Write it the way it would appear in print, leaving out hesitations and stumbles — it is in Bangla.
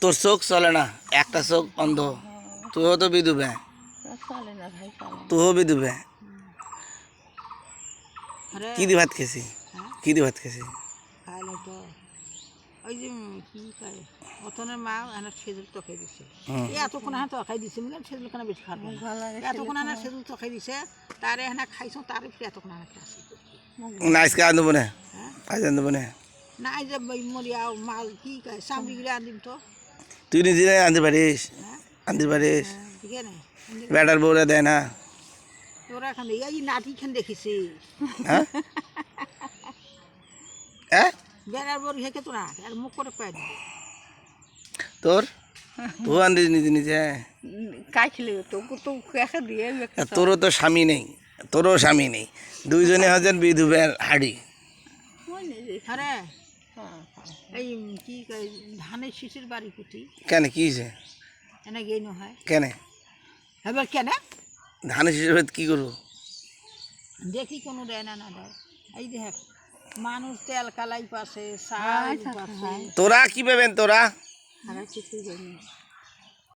তোর চোখ চলে না, একটা চোখ অন্ধ। তুইও তো বিধুবে, তুইও বিধুবে। কি দি ভাত খেয়েছি, কি দি ভাত খেয়েছি? ওই যে কি কয় অতনের মা এনার সেজুল তরকারি দিছে, এতক্ষণ হ্যাঁ তরকারি দিছে মানে সেজুল কেন বেশি খাবো, এতক্ষণ এনার সেজুল তরকারি দিছে, তারে হ্যাঁ খাইছো তারে ফিরে এতক্ষণ এনার আসি না আজকে আনবো না, আজ আনবো না। না এই যে মরিয়া মাল কি কয় চামড়িগুলো আনিম তো। তুই নিজে আনতে পারিস, আনতে পারিস, ঠিক আছে বেটার বউরা দেয় না। তোরা এখন এই নাটি খান দেখিছি, হ্যাঁ হ্যাঁ বেড়ার বড় হেঁকে তোরা আর মুখ করে পাই দিবে তোর তুই আনতে নিজে নিজে। কাইছিলে তো তো একা দিয়ে তোরও তো স্বামী নেই, তোরও স্বামী নেই, দুইজনে হচ্ছেন বিধুবের হাড়ি। আরে এই কি কয় ধানের শিশির বাড়ি কুটি কেন কি হয়েছে, এনে গেই নহয় কেন এবার কেন ধানের শিশুর কি করবো? দেখি কোনো দেয় না না দেয়। এই দেখ মানুষ তেল কালাই পাশে চাল পাশে, তোরা কি পাবেন তোরা? আর কিছুই দেয়নি।